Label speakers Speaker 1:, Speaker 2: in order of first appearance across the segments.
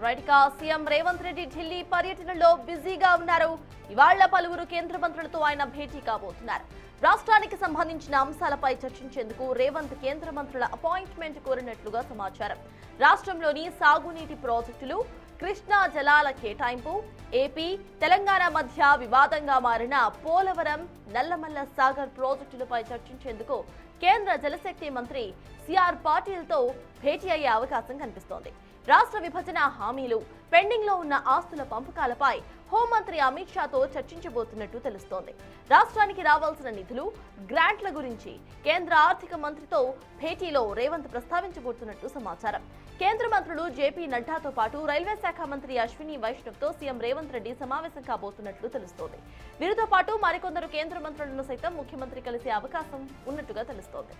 Speaker 1: Right గా CM Revanth Reddy Delhi పర్యటనలో బిజీగా ఉన్నారు. ఇవాళ్ల పలువురు కేంద్ర మంత్రులతో ఆయన భేటీ కాబోతున్నారు. రాష్ట్రానికి సంబంధించిన అంశాలపై చర్చించేందుకు రేవంత్ కేంద్ర మంత్రుల అపాయింట్మెంట్ కోరినట్లుగా సమాచారం. రాష్ట్రంలోని సాగునీటి ప్రాజెక్టులు, కృష్ణా జలాల కేటాయింపు, ఏపీ తెలంగాణ మధ్య వివాదంగా మారిన పోలవరం, నల్లమల్ల సాగర్ ప్రాజెక్టులపై చర్చించేందుకు కేంద్ర జలశక్తి మంత్రి సిఆర్ పాటిల్తో భేటీ అయ్యే అవకాశం కనిపిస్తోంది. రాష్ట్ర విభజన హామీలు, పెండింగ్ లో ఉన్న ఆస్తుల పంపకాలపై హోంమంత్రి అమిత్ షాతో చర్చించబోతున్నట్టు తెలుస్తోంది. రాష్ట్రానికి రావాల్సిన నిధులు, గ్రాంట్ల గురించి కేంద్ర ఆర్థిక మంత్రితో భేటీలో రేవంత్ ప్రస్తావించబోతున్నట్టు సమాచారం. కేంద్ర మంత్రులు జేపీ నడ్డాతో పాటు రైల్వే శాఖ మంత్రి అశ్విని వైష్ణవ్తో సీఎం రేవంత్ రెడ్డి సమావేశం కాబోతున్నట్లు తెలుస్తోంది. వీరితో పాటు మరికొందరు కేంద్ర మంత్రులను సైతం ముఖ్యమంత్రి కలిసే అవకాశం ఉన్నట్టుగా తెలుస్తోంది.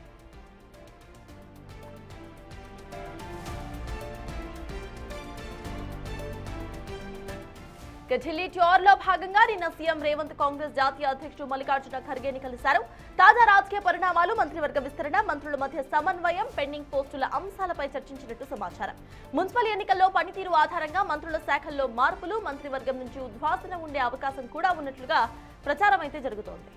Speaker 1: ఢిల్లీ టూర్ లో భాగంగా నిన్న సీఎం రేవంత్ కాంగ్రెస్ జాతీయ అధ్యక్షుడు మల్లికార్జున ఖర్గేని కలిశారు. తాజా రాజకీయ పరిణామాలు, మంత్రివర్గ విస్తరణ, మంత్రుల మధ్య సమన్వయం, పెండింగ్ పోస్టుల అంశాలపై చర్చించినట్టు సమాచారం. మున్సిపల్ ఎన్నికల్లో పనితీరు ఆధారంగా మంత్రుల శాఖల్లో మార్పులు, మంత్రివర్గం నుంచి ఉద్వాసన ఉండే అవకాశం కూడా ఉన్నట్లుగా ప్రచారం అయితే జరుగుతోంది.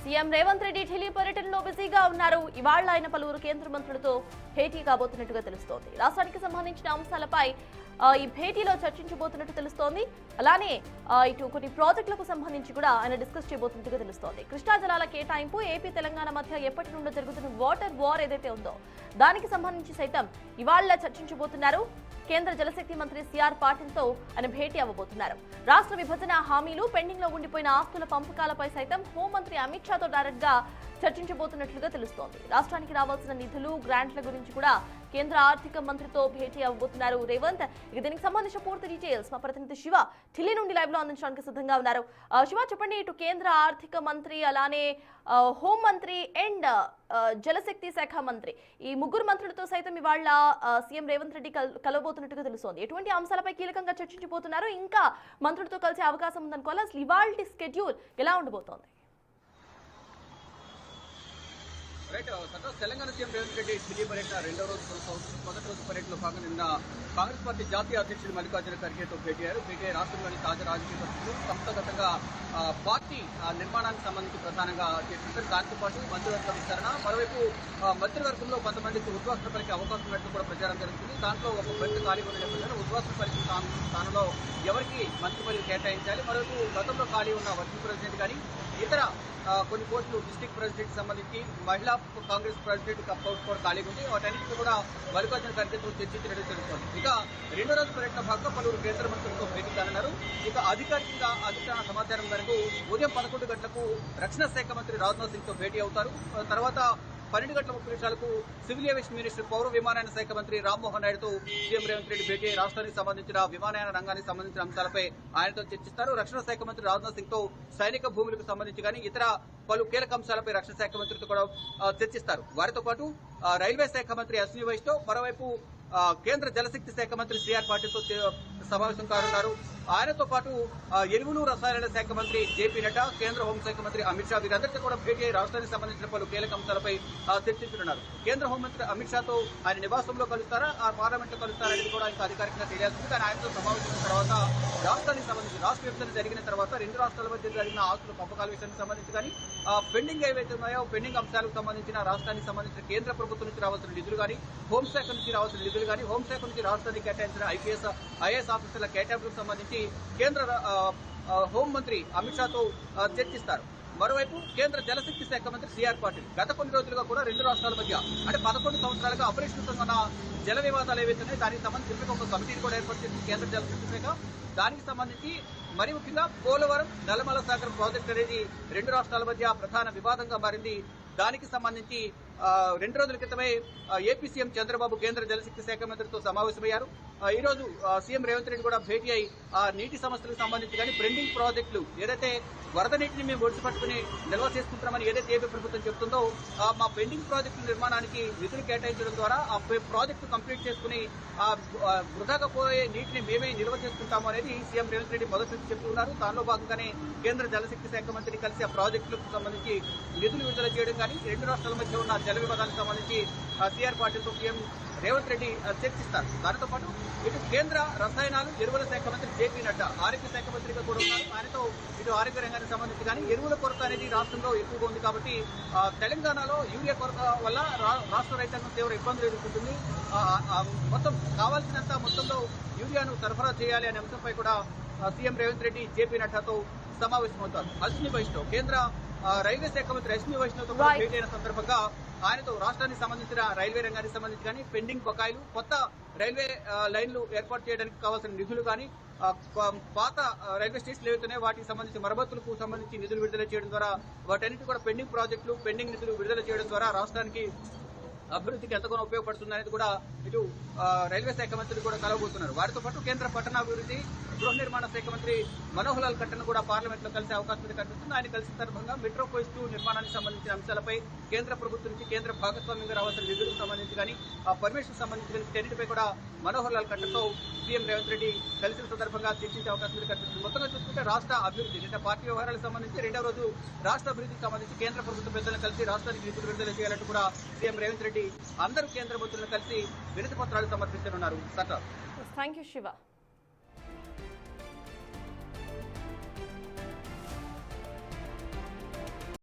Speaker 1: సీఎం రేవంత్ రెడ్డి ఢిల్లీ పర్యటనలో బిజీగా ఉన్నారు. ఇవాళ్ల ఆయన పలువురు కేంద్ర మంత్రులతో భేటీ కాబోతున్నట్టుగా తెలుస్తోంది. రాష్ట్రానికి సంబంధించిన అంశాలపై ఈ భేటీలో చర్చించబోతున్నట్టు తెలుస్తోంది. అలానే ఇటు కొన్ని ప్రాజెక్టులకు సంబంధించి కూడా ఆయన డిస్కస్ చేయబోతున్నట్టుగా తెలుస్తోంది. కృష్ణా జలాల కేటాయింపు, ఏపీ తెలంగాణ మధ్య ఎప్పటి నుండో జరుగుతున్న వాటర్ వార్ ఏదైతే ఉందో దానికి సంబంధించి సైతం ఇవాళ్ల చర్చించబోతున్నారు. కేంద్ర జలశక్తి మంత్రి సిఆర్ పాటిల్తో ఆయన భేటీ అవ్వబోతున్నారు. రాష్ట్ర విభజన హామీలు, పెండింగ్ లో ఉండిపోయిన ఆస్తుల పంపకాలపై సైతం హోంమంత్రి అమిత్ షాతో డైరెక్ట్ గా చర్చించబోతున్నట్లుగా తెలుస్తోంది. రాష్ట్రానికి రావాల్సిన నిధులు, గ్రాంట్ల గురించి కూడా కేంద్ర ఆర్థిక మంత్రితో భేటీ అవ్వబోతున్నారు రేవంత్. ఇక దీనికి సంబంధించిన పూర్తి డీటెయిల్స్ మా ప్రతినిధి శివ ఢిల్లీ నుండి లైవ్ లో అందించడానికి సిద్ధంగా ఉన్నారు. శివ, చెప్పండి, ఇటు కేంద్ర ఆర్థిక మంత్రి, అలానే హోంమంత్రి అండ్ జలశక్తి శాఖ మంత్రి, ఈ ముగ్గురు మంత్రులతో సైతం ఇవాళ సీఎం రేవంత్ రెడ్డి కలవబోతున్నట్టుగా తెలుస్తోంది. ఎటువంటి అంశాలపై కీలకంగా చర్చించబోతున్నారు? ఇంకా మంత్రులతో కలిసే అవకాశం ఉందనుకోవాలి. అసలు ఇవాళ షెడ్యూల్ ఎలా ఉండబోతోంది?
Speaker 2: రైట్ సంతోష్, తెలంగాణ సీఎం రేవంత్ రెడ్డి ఢిల్లీ పర్యటన రెండవ రోజు కొనసాగుతుంది. మొదటి రోజు పర్యటనలో భాగంగా నిన్న కాంగ్రెస్ పార్టీ జాతీయ అధ్యక్షుడు మల్లికార్జున ఖర్గేతో భేటీ అయ్యారు. రాష్ట్రంలోని తాజా రాజకీయ పరిస్థితులు, సంస్థాగతంగా పార్టీ నిర్మాణానికి సంబంధించి ప్రధానంగా చర్చించారు. దాంతో పాటు మంత్రివర్గ విస్తరణ, మరోవైపు మంత్రివర్గంలో కొంతమందికి ఉద్వాసన పలికే అవకాశం ఉన్నట్టు కూడా ప్రచారం జరుగుతుంది. దాంట్లో ఒక బెర్త్ ఖాళీగా ఉన్న నేపథ్యంలో ఉద్వాసన పలికిన స్థానంలో ఎవరికి మంత్రి పదవి కేటాయించాలి, మరోవైపు గతంలో ఖాళీ ఉన్న వర్కింగ్ ప్రెసిడెంట్ కానీ ఇతర కొన్ని పోస్టులు, డిస్టిక్ ప్రెసిడెంట్ సంబంధించి మహిళా కాంగ్రెస్ ప్రెసిడెంట్ పోస్ట్ కూడా ఖాళీగా ఉంది. వాటన్నింటినీ కూడా మల్లికార్జున ఖర్గేతో చర్చించినట్టు తెలుస్తోంది. ఇక రెండో రోజు పర్యటన భాగంగా పలువురు కేంద్ర మంత్రులతో భేటీ కానున్నారు. ఇక అధికారికంగా అధికార సమాచారం మేరకు ఉదయం 11 గంటలకు రక్షణ శాఖ మంత్రి రాజ్నాథ్ సింగ్ తో భేటీ అవుతారు. తర్వాత 12:30 సివిల్ ఏవియేషన్ మినిస్టర్, పౌర విమానయాన శాఖ మంత్రి రామ్మోహన్ నాయుడుతో సీఎం రేవంత్ రెడ్డి భేటీ రాష్ట్రానికి సంబంధించిన విమానయాన రంగానికి సంబంధించిన అంశాలపై ఆయనతో చర్చిస్తారు. రక్షణ శాఖ మంత్రి రాజ్నాథ్ సింగ్ తో సైనిక భూములకు సంబంధించి కానీ ఇతర పలు కీలక అంశాలపై రక్షణ శాఖ మంత్రితో కూడా చర్చిస్తారు. వారితో పాటు రైల్వే శాఖ మంత్రి అశ్విని వైష్ణవ్, మరోవైపు కేంద్ర జలశక్తి శాఖ మంత్రి సిఆర్ పాటిల్తో సమావేశం కానున్నారు. ఆయనతో పాటు ఎరువులు, రసాయనాల శాఖ మంత్రి జేపీ నడ్డా, కేంద్ర హోంశాఖ మంత్రి అమిత్ షా వీరందరితో కూడా భేటీ అయ్యి రాష్ట్రానికి సంబంధించిన పలు కీలక అంశాలపై చర్చించనున్నారు. కేంద్ర హోంమంత్రి అమిత్ షాతో ఆయన నివాసంలో కలుస్తారా, ఆ పార్లమెంట్ లో కలుస్తారా అనేది కూడా ఇంకా అధికారికంగా తెలియాల్సింది. కానీ ఆయనతో సమావేశం తర్వాత రాష్ట్రానికి సంబంధించి రాష్ట్ర విభజన జరిగిన తర్వాత రెండు రాష్ట్రాల మధ్య జరిగిన ఆస్తుల పంపకాల విషయానికి సంబంధించి కానీ పెండింగ్ ఏవైతే ఉన్నాయో పెండింగ్ అంశాలకు సంబంధించిన రాష్ట్రానికి సంబంధించిన కేంద్ర ప్రభుత్వం నుంచి రావాల్సిన నిధులు కానీ, హోంశాఖ నుంచి రావాల్సిన నిధులు కానీ, హోంశాఖ నుంచి రాష్ట్రానికి కేటాయించిన ఐఏఎస్ ఆఫీసర్ల కేటాయింపులకు సంబంధించి కేంద్ర హోంమంత్రి అమిత్ షాతో చర్చిస్తారు. మరోవైపు కేంద్ర జలశక్తి శాఖ మంత్రి సిఆర్ పాటిల్ గత కొన్ని రోజులుగా కూడా రెండు రాష్ట్రాల మధ్య అంటే 11 సంవత్సరాలుగా అపరిష్కృతంగా ఉన్న జల వివాదాలు ఏవైతే ఉన్నాయో దానికి సంబంధించి ఒక కమిటీని కూడా ఏర్పాటు చేసింది కేంద్ర జలశక్తి శాఖ. దానికి సంబంధించి మరి ముఖ్యంగా పోలవరం, నల్లమల సాగర్ ప్రాజెక్టు అనేది రెండు రాష్ట్రాల మధ్య ప్రధాన వివాదంగా మారింది. దానికి సంబంధించి 2 రోజుల క్రితమే ఏపీ సీఎం చంద్రబాబు కేంద్ర జలశక్తి శాఖ మంత్రితో సమావేశమయ్యారు. ఈ రోజు సీఎం రేవంత్ రెడ్డి కూడా భేటీ అయి నీటి సమస్యలకు సంబంధించి కానీ పెండింగ్ ప్రాజెక్టులు ఏదైతే వరద నీటిని మేము ఒడిసిపట్టుకుని నిల్వ చేసుకుంటామని ఏదైతే ఏపీ ప్రభుత్వం చెప్తుందో మా పెండింగ్ ప్రాజెక్టుల నిర్మాణానికి నిధులు కేటాయించడం ద్వారా ఆ ప్రాజెక్టు కంప్లీట్ చేసుకుని వృధాగా పోయే నీటిని మేమే నిల్వ చేసుకుంటాము అనేది సీఎం రేవంత్ రెడ్డి మొదటి నుంచి చెప్తున్నారు. దానిలో భాగంగానే కేంద్ర జలశక్తి శాఖ మంత్రిని కలిసి ఆ ప్రాజెక్టులకు సంబంధించి నిధులు విడుదల చేయడం కానీ 2 రాష్ట్రాల మధ్య ఉన్న జల వివాదానికి సంబంధించి సీఆర్ పార్టీతో సీఎం రేవంత్ రెడ్డి చర్చిస్తారు. దానితో పాటు ఇటు కేంద్ర రసాయనాలు ఎరువుల శాఖ మంత్రి జేపీ నడ్డా ఆరోగ్య శాఖ మంత్రిగా కూడా ఉన్నారు. ఆయనతో ఇటు ఆరోగ్య రంగానికి సంబంధించి కానీ ఎరువుల కొరత అనేది రాష్ట్రంలో ఎక్కువగా ఉంది కాబట్టి తెలంగాణలో యూరియా కొరత వల్ల రాష్ట్ర రైతాంగం తీవ్ర ఇబ్బందులు ఎదుర్కొంటుంది. మొత్తం కావాల్సినంత మొత్తంలో యూరియాను సరఫరా చేయాలి అనే అంశంపై కూడా సీఎం రేవంత్ రెడ్డి జేపీ నడ్డాతో సమావేశమవుతారు. అశ్విని వైష్ణవ్ కేంద్ర రైల్వే శాఖ మంత్రి అశ్విని వైష్ణవ్తో భేటీ అయిన సందర్భంగా ఆయనతో రాష్ట్రానికి సంబంధించిన రైల్వే రంగానికి సంబంధించి కానీ పెండింగ్ బకాయిలు, కొత్త రైల్వే లైన్లు ఏర్పాటు చేయడానికి కావాల్సిన నిధులు కానీ, పాత రైల్వే స్టేషన్లు ఏవైతున్నాయో వాటికి సంబంధించి మరమ్మతులకు సంబంధించి నిధులు విడుదల చేయడం ద్వారా వాటన్నిటి కూడా పెండింగ్ ప్రాజెక్టులు, పెండింగ్ నిధులు విడుదల చేయడం ద్వారా రాష్ట్రానికి అభివృద్ధికి ఎంతగానో ఉపయోగపడుతుంది అనేది కూడా ఇటు రైల్వే శాఖ మంత్రి కూడా కలవబోతున్నారు. వారితో పాటు కేంద్ర పట్టణాభివృద్ధి, గృహ నిర్మాణ శాఖ మంత్రి మనోహర్ లాల్ ఖట్టర్ కూడా పార్లమెంట్ లో కలిసే అవకాశం కనిపిస్తుంది. ఆయన కలిసిన సందర్భంగా మెట్రో కోచ్ 2 నిర్మాణానికి సంబంధించిన అంశాలపై కేంద్ర ప్రభుత్వం నుంచి కేంద్ర భాగస్వామ్యంగా రావాల్సిన నిధులకు సంబంధించి కానీ ఆ పర్మిషన్ సంబంధించిన వీటన్నిటిపై కూడా మనోహర్ లాల్ ఖట్టర్తో సీఎం రేవంత్ రెడ్డి కలిసిన సందర్భంగా చర్చించే అవకాశం కనిపిస్తుంది. మొత్తంగా చూసుకుంటే రాష్ట్ర అభివృద్ధి లేదా పార్టీ వ్యవహారాలకు సంబంధించి 2వ రోజు రాష్ట్ర అభివృద్ధికి సంబంధించి కేంద్ర ప్రభుత్వ పెద్దలను కలిసి రాష్ట్రానికి నిధులు విడుదల చేయాలంటూ కూడా సీఎం రేవంత్ రెడ్డి అందరూ కేంద్ర మంత్రులను కలిసి వినతి పత్రాలు సమర్పించనున్నారు.
Speaker 1: Thank you Shiva.